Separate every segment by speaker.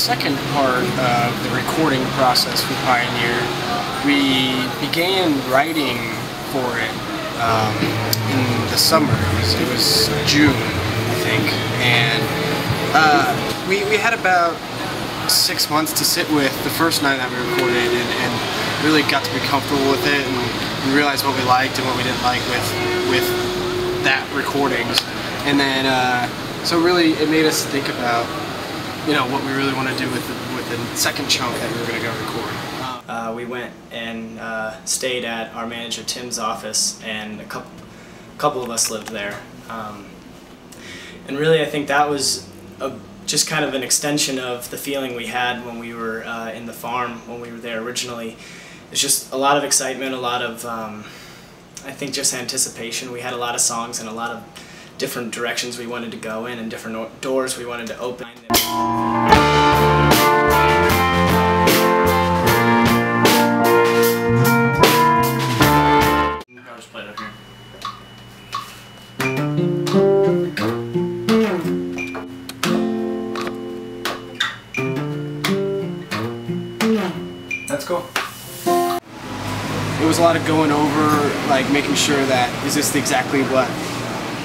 Speaker 1: second part of the recording process for Pioneer, we began writing for it in the summer. It was June, I think, and we had about 6 months to sit with the first night that we recorded, and really got to be comfortable with it and realize what we liked and what we didn't like with that recordings. And then so really it made us think about, you know, what we really want to do with the second chunk that we were going to go record.
Speaker 2: We went and stayed at our manager Tim's office, and a couple of us lived there. And really I think that was just kind of an extension of the feeling we had when we were in the farm, when we were there originally. It's just a lot of excitement, a lot of, I think, just anticipation. We had a lot of songs and a lot of different directions we wanted to go in and different doors we wanted to open.
Speaker 3: I'll just play it up here.
Speaker 2: That's cool.
Speaker 1: It was a lot of going over, like making sure that, is this exactly what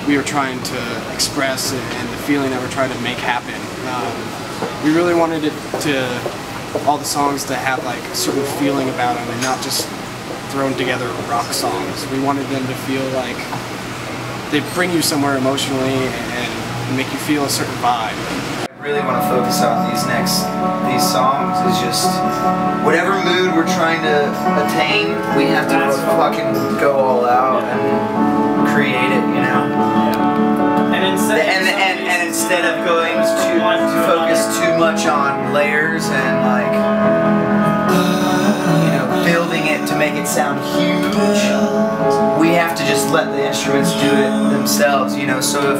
Speaker 1: we were trying to express and the feeling that we're trying to make happen. We really wanted it all the songs to have like a certain feeling about them and not just thrown together rock songs. We wanted them to feel like they bring you somewhere emotionally and make you feel a certain vibe.
Speaker 4: I really want to focus on these songs is just whatever mood we're trying to attain, we have to fucking go all out and create it, you know. And instead of going to focus too much on layers and like, you know, building it to make it sound huge, we have to just let the instruments do it themselves, you know. So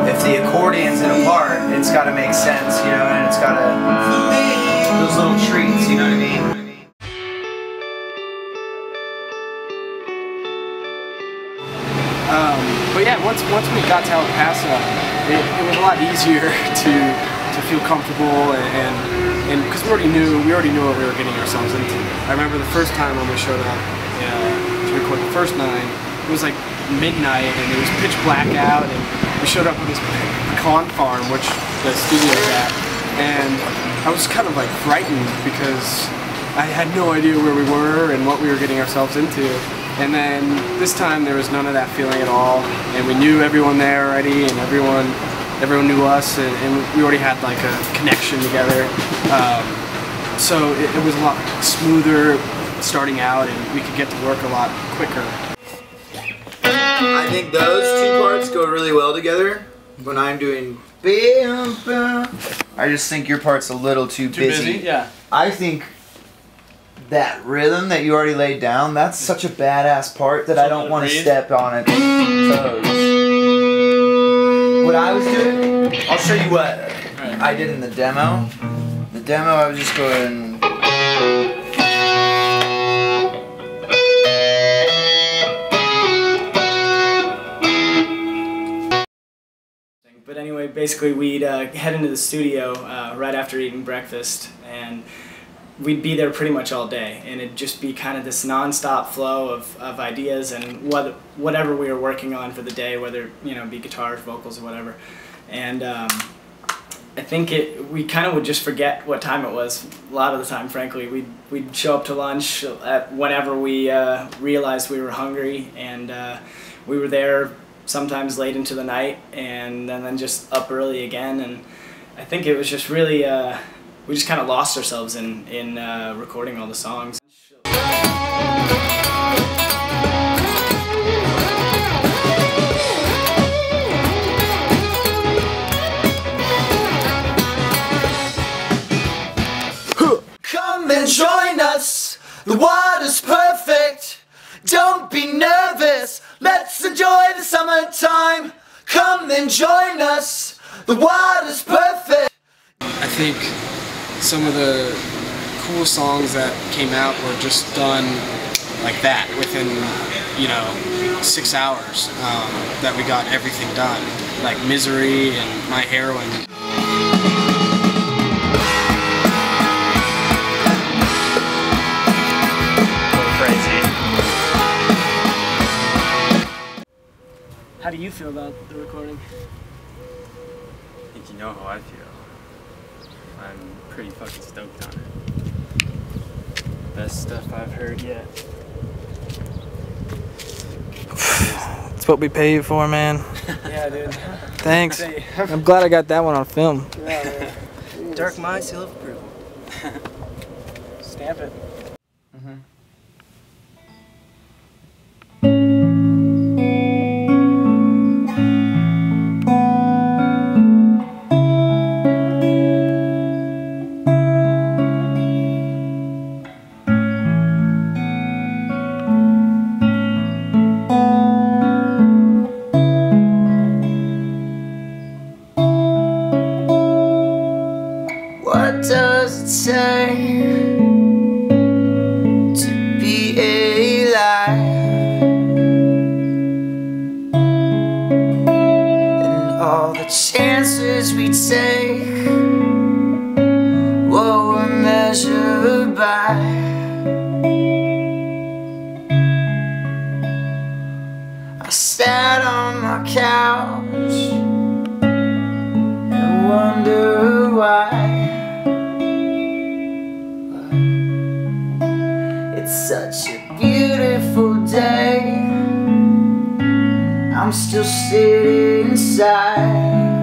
Speaker 4: if the accordion's in a part, it's got to make sense, you know, and it's got to those little treats, you know what I mean?
Speaker 1: But yeah, once we got to El Paso, it was a lot easier to feel comfortable and because we already knew what we were getting ourselves into. I remember the first time when we showed up to record the first night, it was like midnight and it was pitch black out, and we showed up at this pecan farm, which the studio's at, and I was kind of like frightened because I had no idea where we were and what we were getting ourselves into. And then this time there was none of that feeling at all, and we knew everyone there already, and everyone knew us, and we already had like a connection together. So it was a lot smoother starting out, and we could get to work a lot quicker.
Speaker 4: I think those two parts go really well together. When I'm doing I just think your part's a little too busy.
Speaker 3: Yeah.
Speaker 4: I think that rhythm that you already laid down, that's such a badass part that I don't want to step on it toes. What I was doing, I'll show you what I did in the demo. The demo, I was just going.
Speaker 2: But anyway, basically we'd head into the studio right after eating breakfast, and we'd be there pretty much all day, and it'd just be kind of this non-stop flow of ideas and whatever we were working on for the day, whether, you know, be guitars, vocals, or whatever. And I think we kind of would just forget what time it was a lot of the time, frankly. We'd show up to lunch whenever we realized we were hungry, and we were there sometimes late into the night, and then just up early again. And I think it was just really we just kind of lost ourselves in recording all the songs.
Speaker 4: Come and join us, the water's perfect. Don't be nervous, let's enjoy the summertime. Come and join us, the water's perfect.
Speaker 1: I think some of the cool songs that came out were just done like that within, you know, 6 hours that we got everything done, like Misery and My Heroine.
Speaker 2: How do you feel about the recording?
Speaker 3: I think you know how I feel. I'm pretty fucking stoked on it. Best stuff I've heard yet.
Speaker 5: It's what we pay you for, man.
Speaker 2: Yeah, dude.
Speaker 5: Thanks. I'm glad I got that one on film.
Speaker 2: Yeah, man.
Speaker 3: Dark My seal of approval.
Speaker 2: Stamp it.
Speaker 4: What does it say to be alive? And all the chances we take, what we're measured by. I sat on my couch and wonder why. It's such a beautiful day, I'm still sitting inside.